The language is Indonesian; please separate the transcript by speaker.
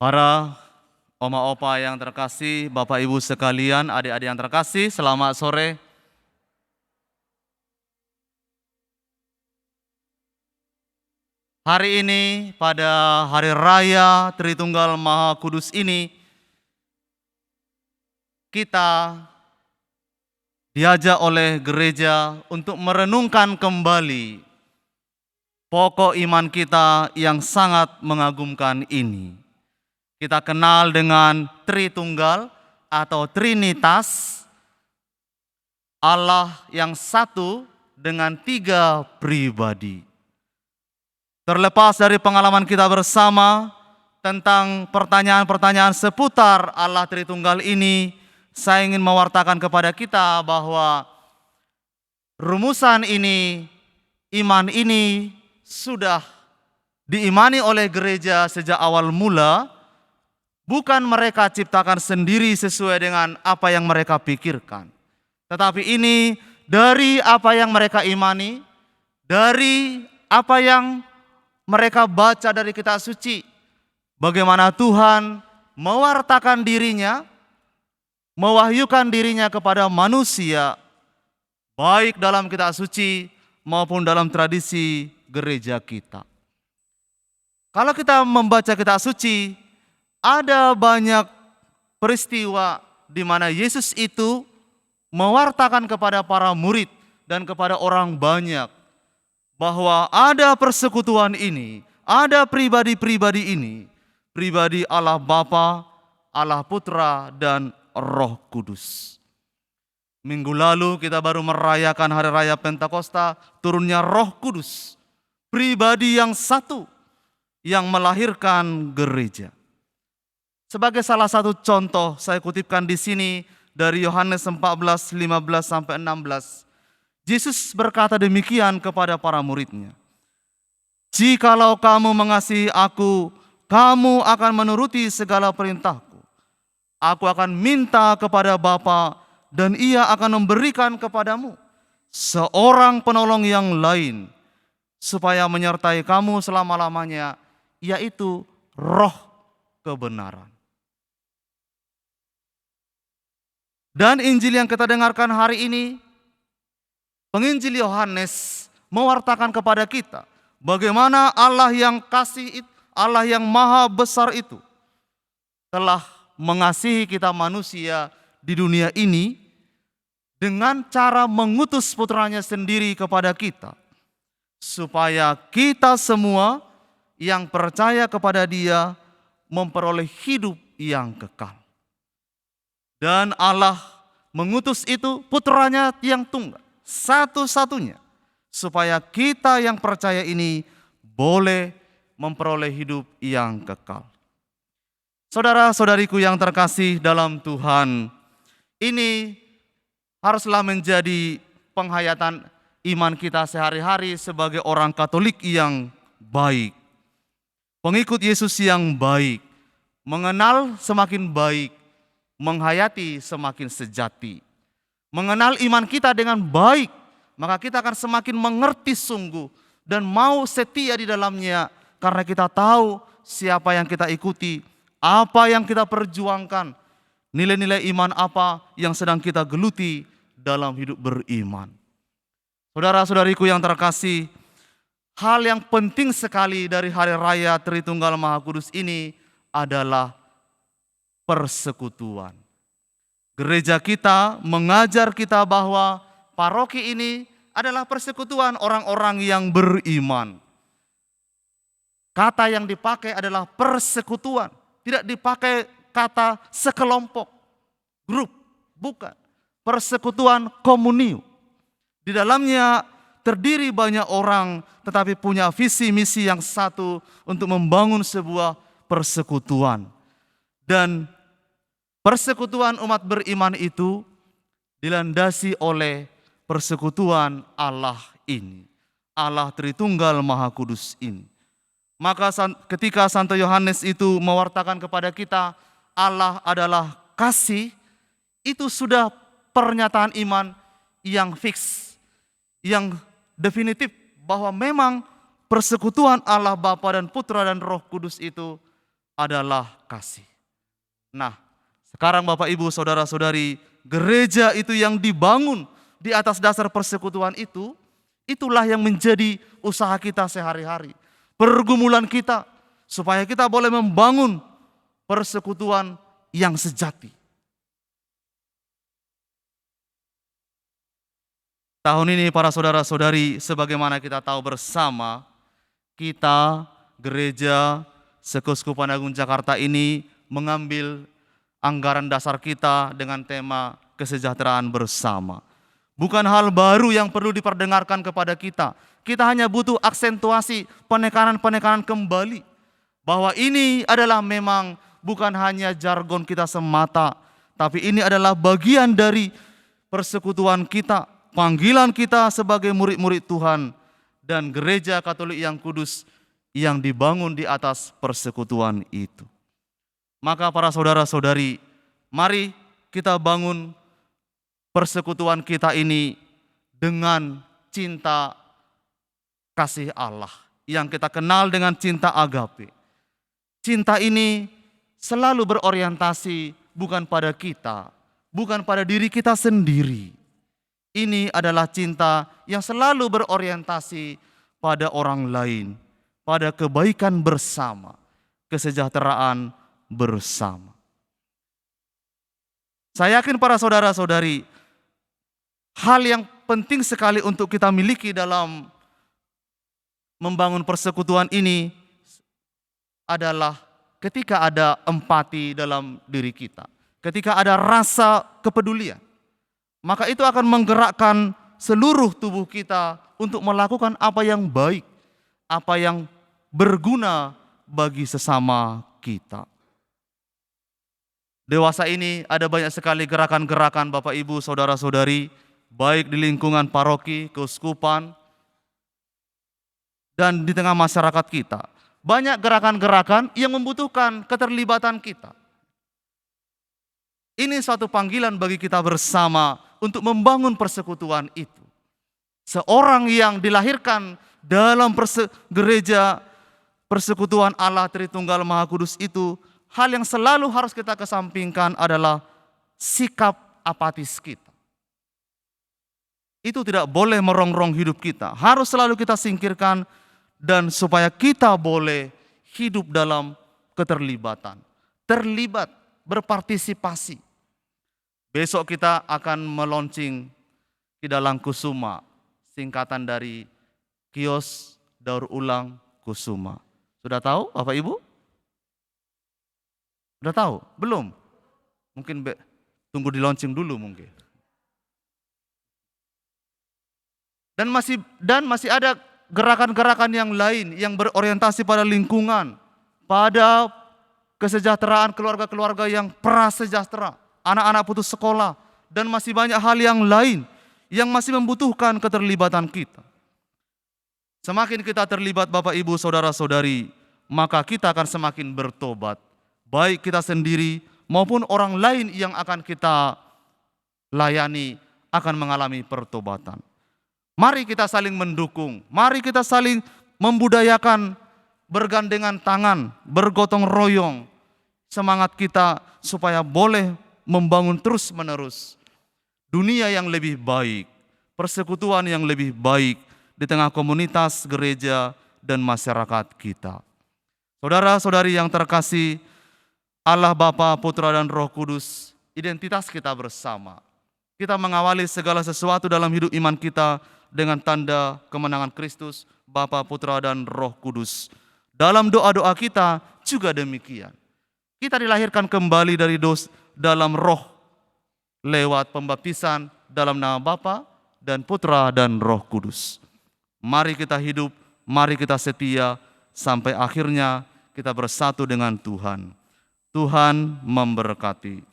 Speaker 1: Para oma opa yang terkasih, Bapak Ibu sekalian, adik-adik yang terkasih, selamat sore. Hari ini pada hari raya Tritunggal Maha Kudus ini, kita diajak oleh gereja untuk merenungkan kembali pokok iman kita yang sangat mengagumkan ini. Kita kenal dengan Tritunggal atau Trinitas, Allah yang satu dengan 3 pribadi. Terlepas dari pengalaman kita bersama tentang pertanyaan-pertanyaan seputar Allah Tritunggal ini, saya ingin mewartakan kepada kita bahwa rumusan ini, iman ini sudah diimani oleh gereja sejak awal mula. Bukan mereka ciptakan sendiri sesuai dengan apa yang mereka pikirkan. Tetapi ini dari apa yang mereka imani, dari apa yang mereka baca dari kitab suci. Bagaimana Tuhan mewartakan dirinya, mewahyukan dirinya kepada manusia, baik dalam kitab suci maupun dalam tradisi gereja kita. Kalau kita membaca kitab suci, ada banyak peristiwa di mana Yesus itu mewartakan kepada para murid dan kepada orang banyak bahwa ada persekutuan ini, ada pribadi-pribadi ini, pribadi Allah Bapa, Allah Putra, dan Roh Kudus. Minggu lalu kita baru merayakan hari raya Pentakosta, turunnya Roh Kudus, pribadi yang satu yang melahirkan gereja. Sebagai salah satu contoh, saya kutipkan di sini dari Yohanes 14, 15 sampai 16. Yesus berkata demikian kepada para muridnya. Jikalau kamu mengasihi aku, kamu akan menuruti segala perintahku. Aku akan minta kepada Bapa dan Ia akan memberikan kepadamu seorang penolong yang lain supaya menyertai kamu selama-lamanya, yaitu Roh kebenaran. Dan Injil yang kita dengarkan hari ini, penginjil Yohanes mewartakan kepada kita bagaimana Allah yang kasih, Allah yang maha besar itu telah mengasihi kita manusia di dunia ini dengan cara mengutus putranya sendiri kepada kita, supaya kita semua yang percaya kepada Dia memperoleh hidup yang kekal. Dan Allah mengutus itu putranya yang tunggal, satu-satunya, supaya kita yang percaya ini boleh memperoleh hidup yang kekal. Saudara-saudariku yang terkasih dalam Tuhan, ini haruslah menjadi penghayatan iman kita sehari-hari sebagai orang Katolik yang baik, pengikut Yesus yang baik, mengenal semakin baik, menghayati semakin sejati. Mengenal iman kita dengan baik, maka kita akan semakin mengerti sungguh dan mau setia di dalamnya, karena kita tahu siapa yang kita ikuti, apa yang kita perjuangkan, nilai-nilai iman apa yang sedang kita geluti dalam hidup beriman. Saudara-saudariku yang terkasih, hal yang penting sekali dari hari raya Tritunggal Maha Kudus ini adalah persekutuan. Gereja kita mengajar kita bahwa paroki ini adalah persekutuan orang-orang yang beriman. Kata yang dipakai adalah persekutuan, tidak dipakai kata sekelompok, grup, bukan. Persekutuan komunio. Di dalamnya terdiri banyak orang tetapi punya visi misi yang satu untuk membangun sebuah persekutuan. Dan persekutuan umat beriman itu dilandasi oleh persekutuan Allah ini, Allah Tritunggal Maha Kudus ini. Maka ketika Santo Yohanes itu mewartakan kepada kita Allah adalah kasih, itu sudah pernyataan iman yang fix, yang definitif, bahwa memang persekutuan Allah Bapa dan Putra dan Roh Kudus itu adalah kasih. Nah, sekarang Bapak Ibu Saudara-saudari, gereja itu yang dibangun di atas dasar persekutuan itu, itulah yang menjadi usaha kita sehari-hari. Pergumulan kita supaya kita boleh membangun persekutuan yang sejati. Tahun ini para saudara-saudari, sebagaimana kita tahu bersama, kita gereja Sekuskupan Agung Jakarta ini mengambil anggaran dasar kita dengan tema kesejahteraan bersama. Bukan hal baru yang perlu diperdengarkan kepada kita. Kita hanya butuh aksentuasi penekanan-penekanan kembali. Bahwa ini adalah memang bukan hanya jargon kita semata, tapi ini adalah bagian dari persekutuan kita, panggilan kita sebagai murid-murid Tuhan, dan gereja Katolik yang kudus yang dibangun di atas persekutuan itu. Maka para saudara-saudari, mari kita bangun persekutuan kita ini dengan cinta kasih Allah yang kita kenal dengan cinta agape. Cinta ini selalu berorientasi bukan pada kita, bukan pada diri kita sendiri. Ini adalah cinta yang selalu berorientasi pada orang lain, pada kebaikan bersama, kesejahteraan bersama. Saya yakin para saudara-saudari, hal yang penting sekali untuk kita miliki dalam membangun persekutuan ini adalah ketika ada empati dalam diri kita, ketika ada rasa kepedulian, maka itu akan menggerakkan seluruh tubuh kita untuk melakukan apa yang baik, apa yang berguna bagi sesama kita. Dewasa ini ada banyak sekali gerakan-gerakan Bapak Ibu Saudara-saudari, baik di lingkungan paroki, keuskupan, dan di tengah masyarakat kita. Banyak gerakan-gerakan yang membutuhkan keterlibatan kita. Ini suatu panggilan bagi kita bersama untuk membangun persekutuan itu. Seorang yang dilahirkan dalam gereja persekutuan Allah Tritunggal Maha Kudus itu, hal yang selalu harus kita kesampingkan adalah sikap apatis kita. Itu tidak boleh merongrong hidup kita, harus selalu kita singkirkan, dan supaya kita boleh hidup dalam keterlibatan, terlibat, berpartisipasi. Besok kita akan meluncing Kidalang Kusuma, singkatan dari Kios Daur Ulang Kusuma. Sudah tahu Bapak Ibu? Sudah tahu? Belum? Mungkin tunggu di launching dulu mungkin. Dan masih ada gerakan-gerakan yang lain yang berorientasi pada lingkungan, pada kesejahteraan keluarga-keluarga yang prasejahtera, anak-anak putus sekolah, dan masih banyak hal yang lain yang masih membutuhkan keterlibatan kita. Semakin kita terlibat Bapak Ibu Saudara-saudari, maka kita akan semakin bertobat, baik kita sendiri maupun orang lain yang akan kita layani akan mengalami pertobatan. Mari kita saling mendukung, mari kita saling membudayakan, bergandengan tangan, bergotong royong, semangat kita supaya boleh membangun terus-menerus dunia yang lebih baik, persekutuan yang lebih baik di tengah komunitas, gereja, dan masyarakat kita. Saudara-saudari yang terkasih, Allah Bapa, Putra, dan Roh Kudus, identitas kita bersama. Kita mengawali segala sesuatu dalam hidup iman kita dengan tanda kemenangan Kristus, Bapa, Putra, dan Roh Kudus. Dalam doa-doa kita juga demikian. Kita dilahirkan kembali dari dalam roh lewat pembaptisan dalam nama Bapa dan Putra dan Roh Kudus. Mari kita hidup, mari kita setia sampai akhirnya kita bersatu dengan Tuhan. Tuhan memberkati.